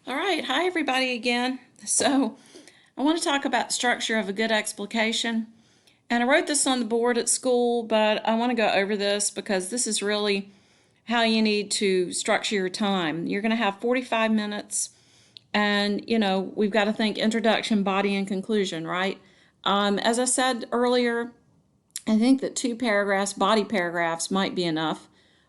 All right, hi everybody again. So, I want to talk about the structure of a good explication. And I wrote this on the board at school, but I want to go over this because this is really how you need to structure your time. You're going to have 45 minutes, and we've got to think introduction, body, and conclusion, right? As I said earlier, I think that 2 paragraphs, body paragraphs, might be enough.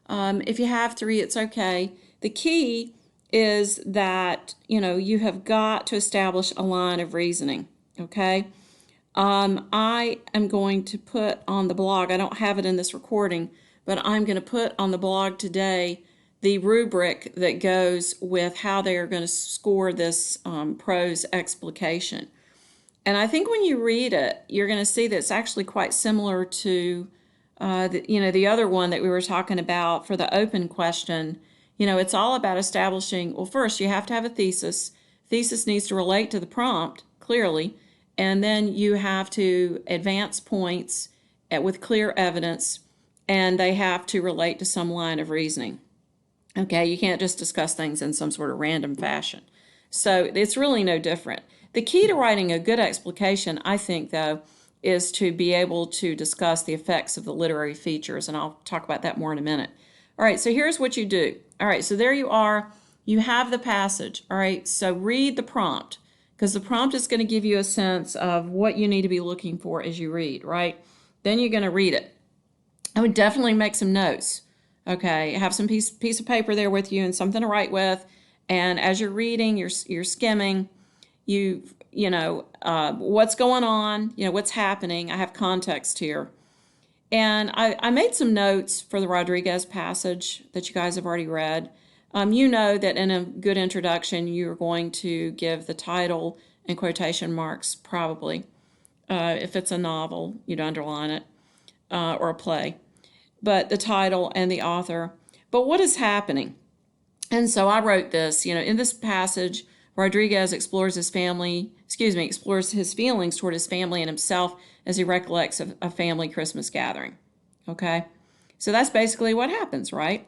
If you have 3, it's okay. The key is that you have got to establish a line of reasoning. Okay. I am going to put on the blog. I don't have it in this recording, but I'm going to put on the blog today the rubric that goes with how they are going to score this prose explication. And I think when you read it, you're going to see that it's actually quite similar to the other one that we were talking about for the open question. It's all about establishing, well, first you have to have a thesis. Thesis needs to relate to the prompt clearly, and then you have to advance points with clear evidence, and they have to relate to some line of reasoning. Okay, you can't just discuss things in some sort of random fashion. So it's really no different. The key to writing a good explication, I think, though, is to be able to discuss the effects of the literary features, and I'll talk about that more in a minute. All right, so here's what you do. All right, so there you are. You have the passage. All right, so read the prompt, because the prompt is going to give you a sense of what you need to be looking for as you read, right? Then you're going to read it. I would definitely make some notes. Okay, have some piece of paper there with you and something to write with. And as you're reading, you're skimming. What's going on. What's happening. I have context here. And I made some notes for the Rodriguez passage that you guys have already read. You know that in a good introduction, you're going to give the title and quotation marks, probably. If it's a novel, you'd underline it, or a play. But the title and the author. But what is happening? And so I wrote this, in this passage, Rodriguez explores his feelings toward his family and himself as he recollects a family Christmas gathering. Okay? So that's basically what happens, right?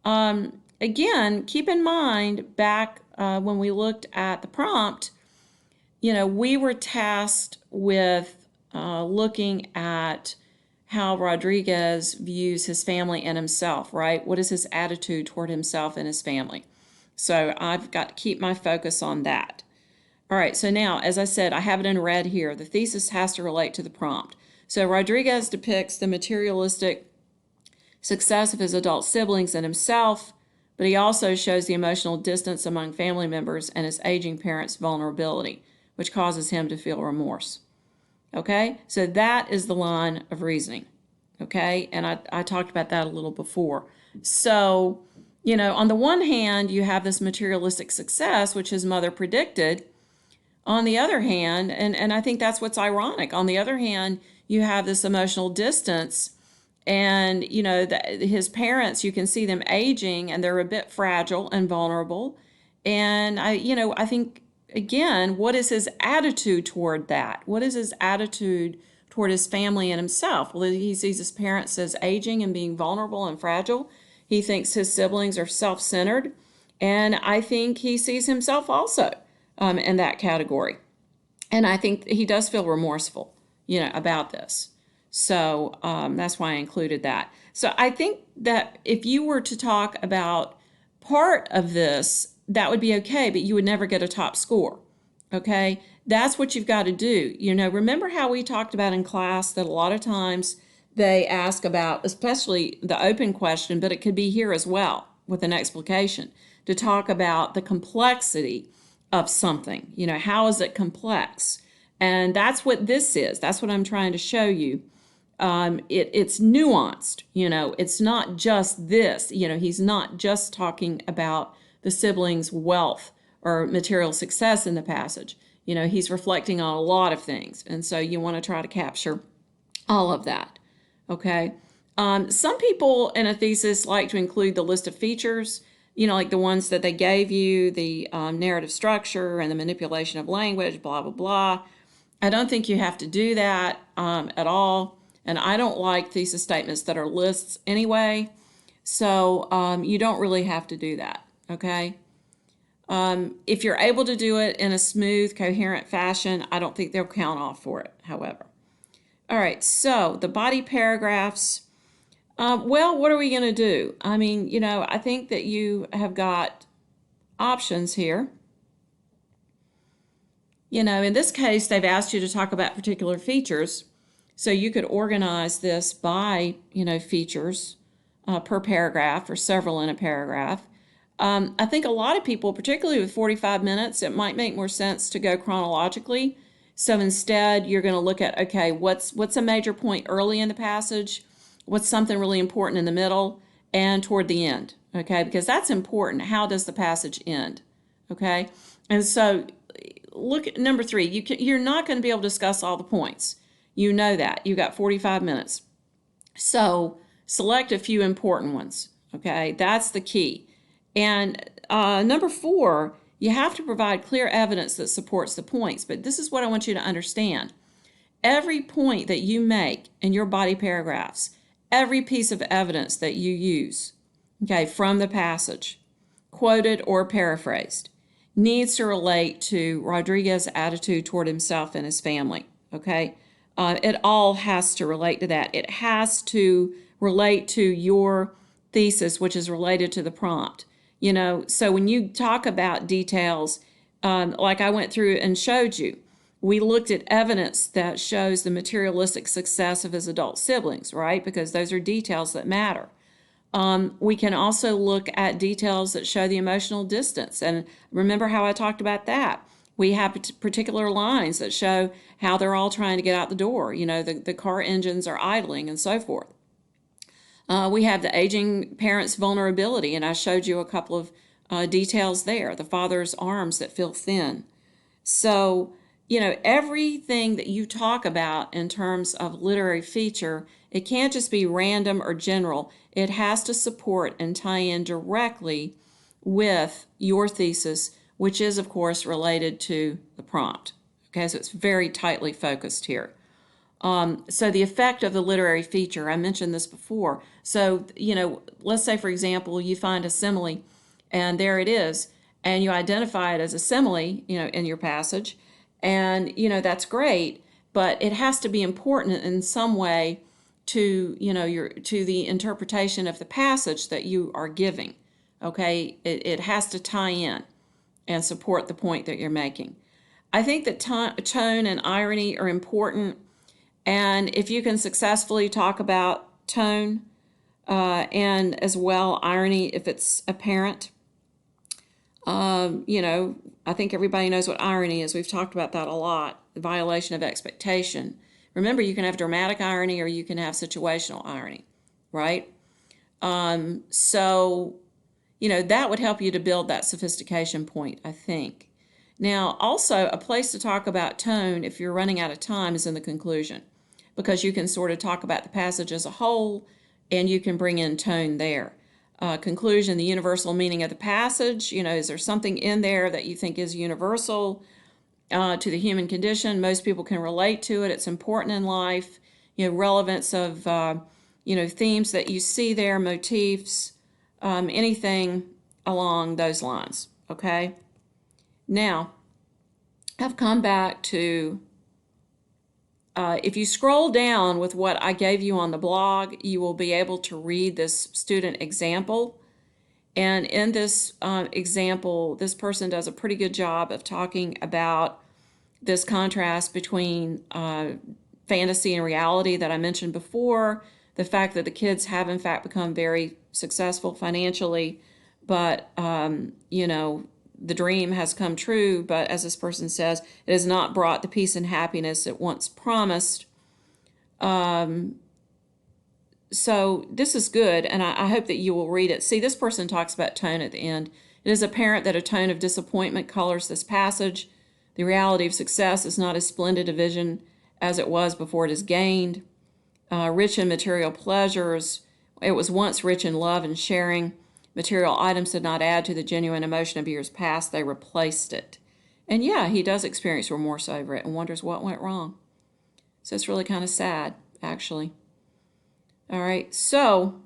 Again, keep in mind back when we looked at the prompt, we were tasked with looking at how Rodriguez views his family and himself, right? What is his attitude toward himself and his family? So I've got to keep my focus on that. All right, so now, as I said, I have it in red here. The thesis has to relate to the prompt. So Rodriguez depicts the materialistic success of his adult siblings and himself, but he also shows the emotional distance among family members and his aging parents' vulnerability, which causes him to feel remorse. Okay, so that is the line of reasoning. Okay, and I talked about that a little before. So, on the one hand, you have this materialistic success, which his mother predicted. On the other hand, and I think that's what's ironic, on the other hand, you have this emotional distance, and, his parents, you can see them aging, and they're a bit fragile and vulnerable. And I think again, what is his attitude toward that? What is his attitude toward his family and himself? Well, he sees his parents as aging and being vulnerable and fragile. He thinks his siblings are self-centered. And I think he sees himself also in that category. And I think he does feel remorseful, about this. So that's why I included that. So I think that if you were to talk about part of this, that would be okay, but you would never get a top score. Okay? That's what you've got to do. Remember how we talked about in class that a lot of times they ask about, especially the open question, but it could be here as well with an explication, to talk about the complexity of something. How is it complex? And that's what this is. That's what I'm trying to show you. It's nuanced. It's not just this. He's not just talking about the siblings' wealth or material success in the passage. He's reflecting on a lot of things. And so you want to try to capture all of that. Okay. Some people in a thesis like to include the list of features, like the ones that they gave you, the narrative structure and the manipulation of language, blah, blah, blah. I don't think you have to do that at all. And I don't like thesis statements that are lists anyway. So you don't really have to do that. Okay. If you're able to do it in a smooth, coherent fashion, I don't think they'll count off for it, however. All right, so the body paragraphs. Well, what are we going to do? I mean, I think that you have got options here. In this case, they've asked you to talk about particular features. So you could organize this by, features per paragraph or several in a paragraph. I think a lot of people, particularly with 45 minutes, it might make more sense to go chronologically. So instead, you're going to look at, okay, what's a major point early in the passage? What's something really important in the middle and toward the end? Okay, because that's important. How does the passage end? Okay, and so look at number 3. You're not going to be able to discuss all the points. You know that. You got 45 minutes. So select a few important ones. Okay, that's the key. And number 4, you have to provide clear evidence that supports the points. But this is what I want you to understand. Every point that you make in your body paragraphs, every piece of evidence that you use, okay, from the passage, quoted or paraphrased, needs to relate to Rodriguez's attitude toward himself and his family, okay? It all has to relate to that. It has to relate to your thesis, which is related to the prompt. So when you talk about details, like I went through and showed you, we looked at evidence that shows the materialistic success of his adult siblings, right? Because those are details that matter. We can also look at details that show the emotional distance. And remember how I talked about that? We have particular lines that show how they're all trying to get out the door. The car engines are idling and so forth. We have the aging parent's vulnerability, and I showed you a couple of details there. The father's arms that feel thin. So, everything that you talk about in terms of literary feature, it can't just be random or general. It has to support and tie in directly with your thesis, which is, of course, related to the prompt. Okay, so it's very tightly focused here. So the effect of the literary feature, I mentioned this before. So, let's say, for example, you find a simile, and there it is, and you identify it as a simile, in your passage, and, that's great, but it has to be important in some way to, to the interpretation of the passage that you are giving, okay? It has to tie in and support the point that you're making. I think that tone and irony are important. And if you can successfully talk about tone and as well irony, if it's apparent, I think everybody knows what irony is. We've talked about that a lot, the violation of expectation. Remember, you can have dramatic irony or you can have situational irony, right? So, that would help you to build that sophistication point, I think. Now, also, a place to talk about tone, if you're running out of time, is in the conclusion, because you can sort of talk about the passage as a whole, and you can bring in tone there. Conclusion, the universal meaning of the passage, is there something in there that you think is universal to the human condition? Most people can relate to it. It's important in life. Relevance of, themes that you see there, motifs, anything along those lines, okay? Now, I've come back to, if you scroll down with what I gave you on the blog, you will be able to read this student example. And in this example, this person does a pretty good job of talking about this contrast between fantasy and reality that I mentioned before, the fact that the kids have in fact become very successful financially, but the dream has come true, but as this person says, it has not brought the peace and happiness it once promised. So this is good, and I hope that you will read it. See, this person talks about tone at the end. It is apparent that a tone of disappointment colors this passage. The reality of success is not as splendid a vision as it was before it is gained. Rich in material pleasures, it was once rich in love and sharing. Material items did not add to the genuine emotion of years past, they replaced it. And yeah, he does experience remorse over it and wonders what went wrong. So it's really kind of sad, actually. All right, so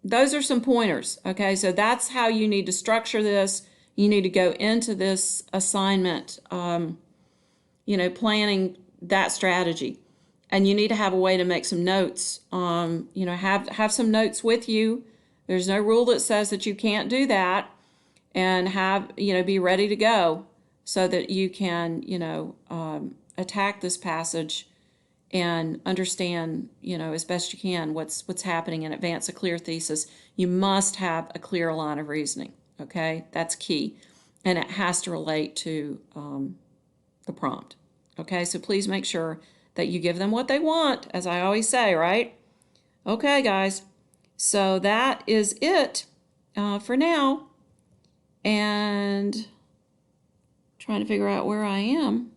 those are some pointers. Okay, so that's how you need to structure this. You need to go into this assignment, planning that strategy. And you need to have a way to make some notes. Have some notes with you. There's no rule that says that you can't do that. And be ready to go so that you can, attack this passage and understand, as best you can what's happening and advance a clear thesis. You must have a clear line of reasoning. Okay, that's key, and it has to relate to the prompt. Okay, so please make sure that you give them what they want, as I always say, right? Okay, guys, so that is it for now, and trying to figure out where I am.